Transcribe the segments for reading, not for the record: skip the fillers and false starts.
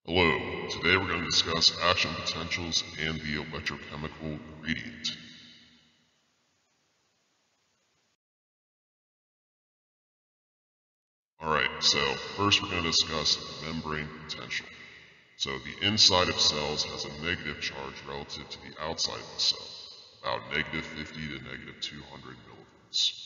Hello, today we're going to discuss action potentials and the electrochemical gradient. Alright, so first we're going to discuss membrane potential. So the inside of cells has a negative charge relative to the outside of the cell, about -50 to -200 millivolts.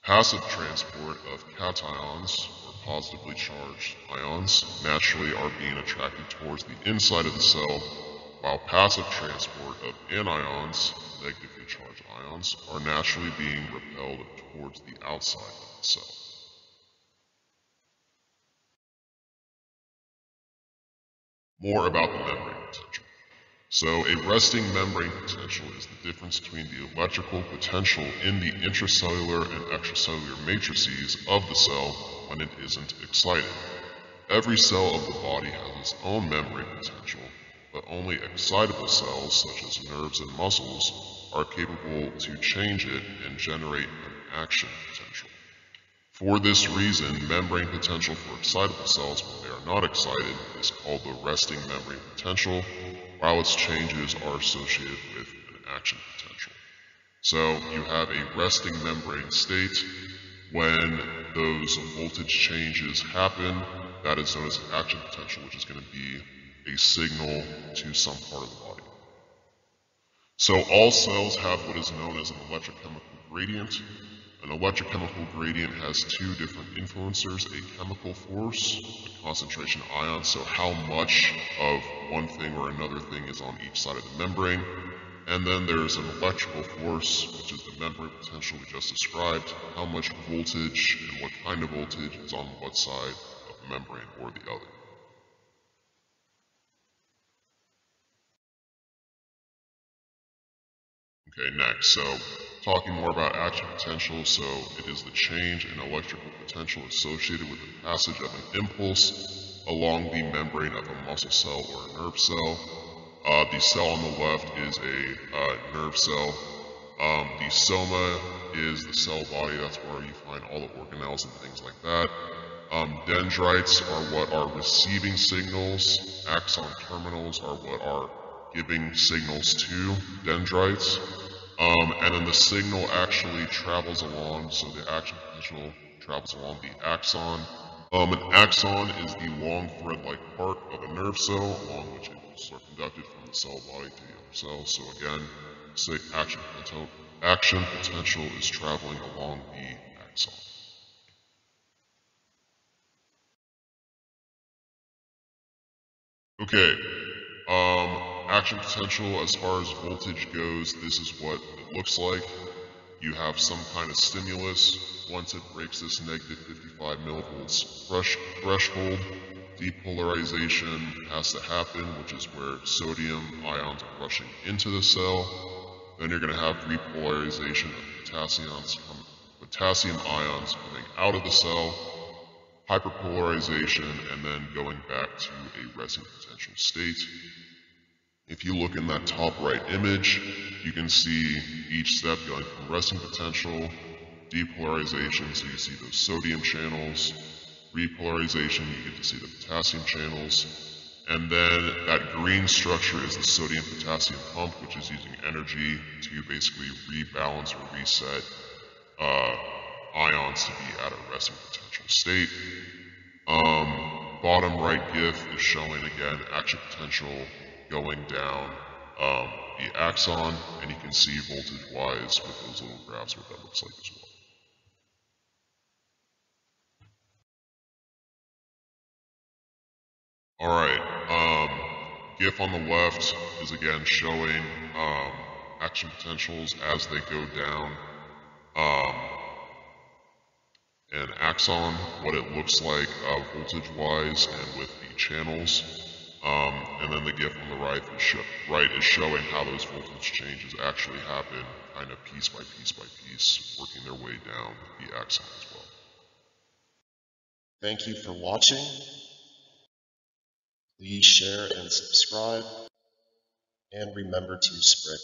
Passive transport of cations, or positively charged ions, naturally are being attracted towards the inside of the cell, while passive transport of anions, negatively charged ions, are naturally being repelled towards the outside of the cell. More about the membrane potential. So a resting membrane potential is the difference between the electrical potential in the intracellular and extracellular matrices of the cell when it isn't excited. Every cell of the body has its own membrane potential, but only excitable cells, such as nerves and muscles, are capable to change it and generate an action potential. For this reason, membrane potential for excitable cells when they are not excited is called the resting membrane potential, while its changes are associated with an action potential. So you have a resting membrane state. When those voltage changes happen, that is known as an action potential, which is going to be a signal to some part of the body. So all cells have what is known as an electrochemical gradient. An electrochemical gradient has two different influencers, a chemical force, a concentration of ions, so how much of one thing or another thing is on each side of the membrane. And then there's an electrical force, which is the membrane potential we just described, how much voltage and what kind of voltage is on what side of the membrane or the other. Okay, next, so talking more about action potential, so it is the change in electrical potential associated with the passage of an impulse along the membrane of a muscle cell or a nerve cell. The cell on the left is a nerve cell. The soma is the cell body, that's where you find all the organelles and things like that. Dendrites are what are receiving signals. Axon terminals are what are giving signals to dendrites. And then the signal actually travels along, so the action potential travels along the axon. An axon is the long thread-like part of a nerve cell along which impulses are conducted from the cell body to the other cell. So again, say action potential is traveling along the axon. Okay, action potential as far as voltage goes, this is what it looks like. You have some kind of stimulus. Once it breaks this -55 millivolts threshold, depolarization has to happen, which is where sodium ions are rushing into the cell. Then you're going to have repolarization of potassium ions coming out of the cell, hyperpolarization, and then going back to a resting potential state. If you look in that top right image, you can see each step going from resting potential, depolarization, so you see those sodium channels, repolarization, you get to see the potassium channels, and then that green structure is the sodium-potassium pump, which is using energy to basically rebalance or reset ions to be at a resting potential state. Bottom right GIF is showing again action potential going down the axon, and you can see voltage-wise with those little graphs what that looks like as well. Alright, GIF on the left is again showing action potentials as they go down an axon, what it looks like voltage-wise and with the channels. And then the GIF on the right is showing how those voltage changes actually happen, kind of piece by piece by piece, working their way down the axon as well. Thank you for watching. Please share and subscribe, and remember to spread